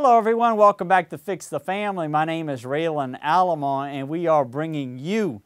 Hello everyone, welcome back to Fix the Family. My name is Raylan Alamon and we are bringing you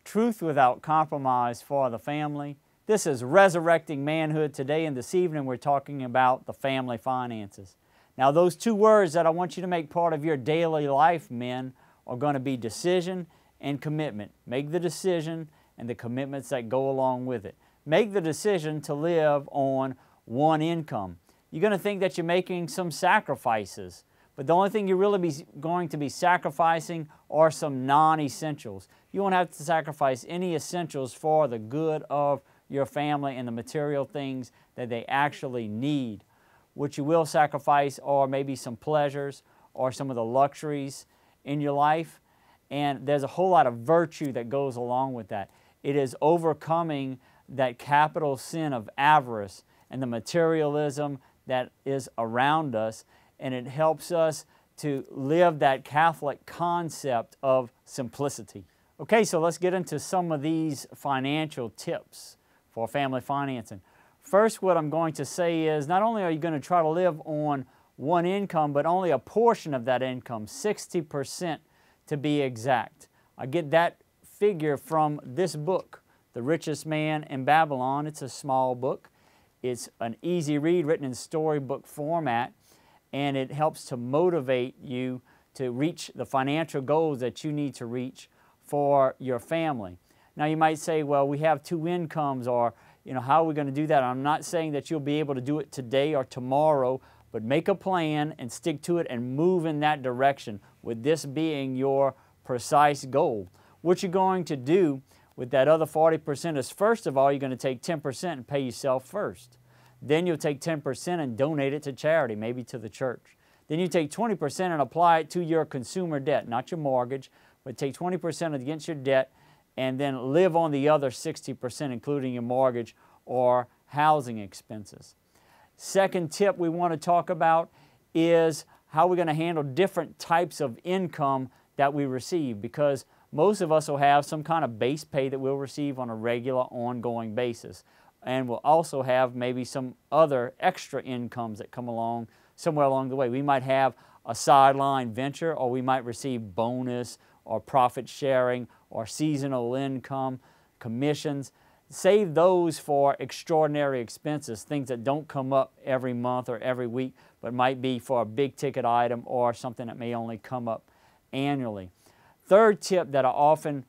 truth without compromise for the family. This is Resurrecting Manhood today, and this evening we're talking about the family finances. Now those two words that I want you to make part of your daily life, men, are going to be decision and commitment. Make the decision and the commitments that go along with it. Make the decision to live on one income. You're going to think that you're making some sacrifices, but the only thing you're really going to be sacrificing are some non-essentials. You won't have to sacrifice any essentials for the good of your family and the material things that they actually need. What you will sacrifice are maybe some pleasures or some of the luxuries in your life, and there's a whole lot of virtue that goes along with that. It is overcoming that capital sin of avarice and the materialism that is around us, and it helps us to live that Catholic concept of simplicity. Okay, so let's get into some of these financial tips for family financing. First, what I'm going to say is not only are you going to try to live on one income, but only a portion of that income, 60% to be exact. I get that figure from this book, The Richest Man in Babylon. It's a small book. It's an easy read, written in storybook format, and it helps to motivate you to reach the financial goals that you need to reach for your family. Now you might say, well, we have two incomes, or how are we going to do that? I'm not saying that you'll be able to do it today or tomorrow, but make a plan and stick to it and move in that direction, with this being your precise goal. What you're going to do with that other 40% is, first of all, you're going to take 10% and pay yourself first. Then you'll take 10% and donate it to charity, maybe to the church. Then you take 20% and apply it to your consumer debt, not your mortgage, but take 20% against your debt and then live on the other 60%, including your mortgage or housing expenses. Second tip we want to talk about is how we're going to handle different types of income that we receive, because most of us will have some kind of base pay that we'll receive on a regular, ongoing basis. And we'll also have maybe some other extra incomes that come along somewhere along the way. We might have a sideline venture, or we might receive bonus or profit sharing or seasonal income, commissions. Save those for extraordinary expenses, things that don't come up every month or every week, but might be for a big ticket item or something that may only come up annually. Third tip that I often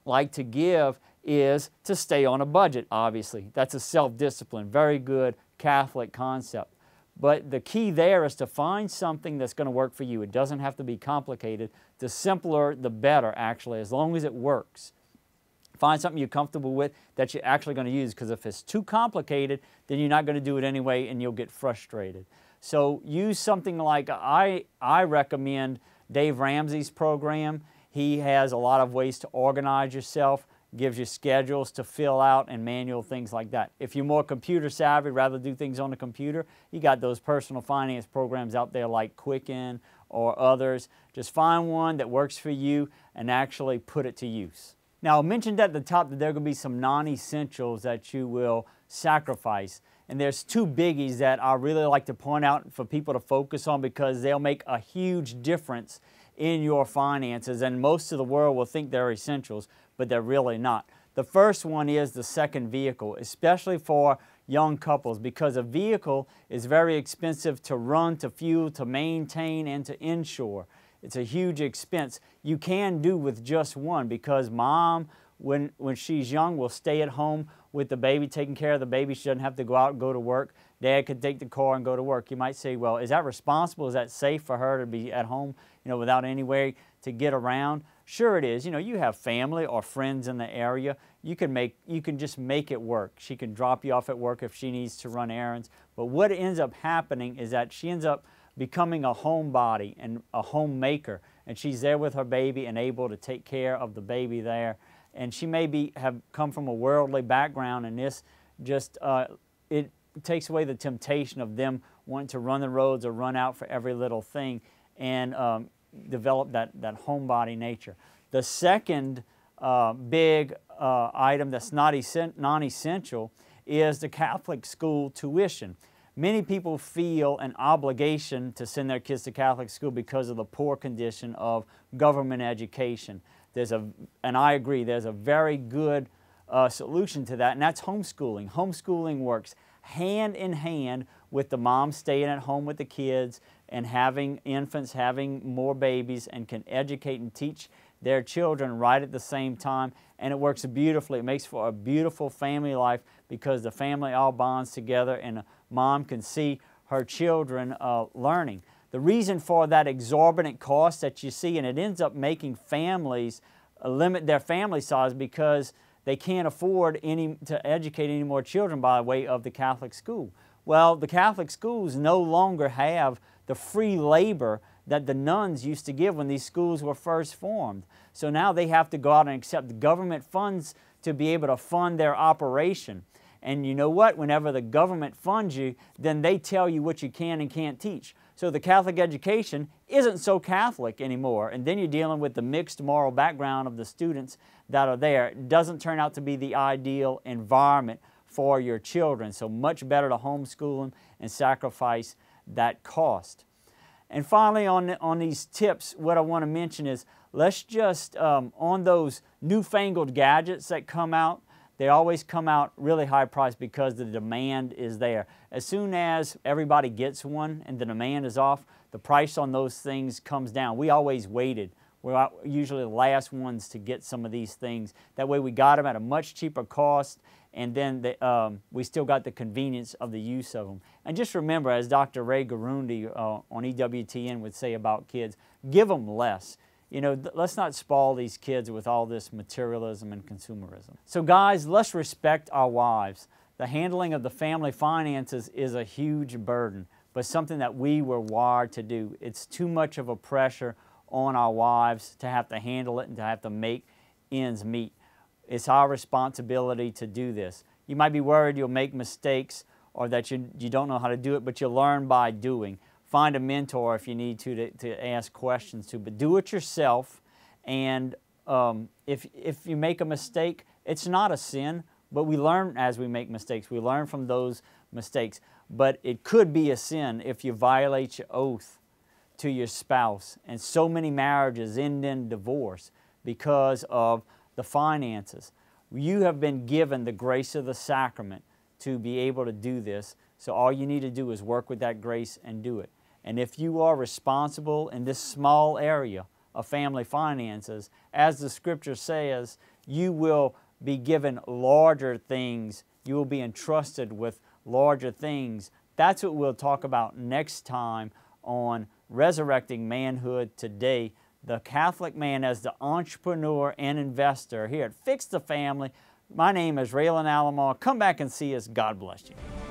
like to give is to stay on a budget, obviously. That's a self-discipline, very good Catholic concept. But the key there is to find something that's going to work for you. It doesn't have to be complicated. The simpler, the better, actually, as long as it works. Find something you're comfortable with that you're actually going to use, because if it's too complicated, then you're not going to do it anyway and you'll get frustrated. So use something like, I recommend Dave Ramsey's program. He has a lot of ways to organize yourself, gives you schedules to fill out and manual things like that. If you're more computer savvy, rather do things on the computer, you got those personal finance programs out there like Quicken or others. Just find one that works for you and actually put it to use. Now, I mentioned at the top that there are going to be some non-essentials that you will sacrifice. And there's two biggies that I really like to point out for people to focus on, because they'll make a huge difference in your finances, and most of the world will think they're essentials, but they're really not. The first one is the second vehicle, especially for young couples, because a vehicle is very expensive to run, to fuel, to maintain, and to insure. It's a huge expense. You can do with just one, because mom, when she's young, will stay at home with the baby, taking care of the baby. She doesn't have to go out and go to work. Dad could take the car and go to work. You might say, well, is that responsible? Is that safe for her to be at home, without any way to get around? Sure it is. You have family or friends in the area. You can just make it work. She can drop you off at work if she needs to run errands. But what ends up happening is that she ends up becoming a homebody and a homemaker, and she's there with her baby and able to take care of the baby there. And she may have come from a worldly background, and this just it takes away the temptation of them wanting to run the roads or run out for every little thing, and develop that homebody nature. The second big item that's non-essential is the Catholic school tuition. Many people feel an obligation to send their kids to Catholic school because of the poor condition of government education. And I agree, there's a very good solution to that, and that's homeschooling. Homeschooling works hand in hand with the mom staying at home with the kids and having infants, having more babies, and can educate and teach their children right at the same time. And it works beautifully. It makes for a beautiful family life because the family all bonds together and a mom can see her children learning. The reason for that exorbitant cost that you see, and it ends up making families limit their family size because they can't afford to educate any more children by way of the Catholic school. Well, the Catholic schools no longer have the free labor that the nuns used to give when these schools were first formed. So now they have to go out and accept government funds to be able to fund their operation. And you know what? Whenever the government funds you, then they tell you what you can and can't teach. So the Catholic education isn't so Catholic anymore. And then you're dealing with the mixed moral background of the students that are there. It doesn't turn out to be the ideal environment for your children. So much better to homeschool them and sacrifice that cost. And finally, on these tips, what I want to mention is let's just, on those newfangled gadgets that come out, they always come out really high priced because the demand is there. As soon as everybody gets one and the demand is off, the price on those things comes down. We always waited. We're usually the last ones to get some of these things. That way we got them at a much cheaper cost, and then we still got the convenience of the use of them. And just remember, as Dr. Ray Garundi on EWTN would say about kids, give them less. You know, let's not spoil these kids with all this materialism and consumerism. So guys, let's respect our wives. The handling of the family finances is a huge burden, but something that we were wired to do. It's too much of a pressure on our wives to have to handle it and to have to make ends meet. It's our responsibility to do this. You might be worried you'll make mistakes or that you don't know how to do it, but you learn by doing. Find a mentor if you need to ask questions to, but do it yourself. And if you make a mistake, it's not a sin, but we learn as we make mistakes. We learn from those mistakes. But it could be a sin if you violate your oath to your spouse. And so many marriages end in divorce because of the finances. You have been given the grace of the sacrament to be able to do this. So all you need to do is work with that grace and do it. And if you are responsible in this small area of family finances, as the Scripture says, you will be given larger things. You will be entrusted with larger things. That's what we'll talk about next time on Resurrecting Manhood Today. The Catholic man as the entrepreneur and investor here at Fix the Family. My name is Raylan Alomar. Come back and see us. God bless you.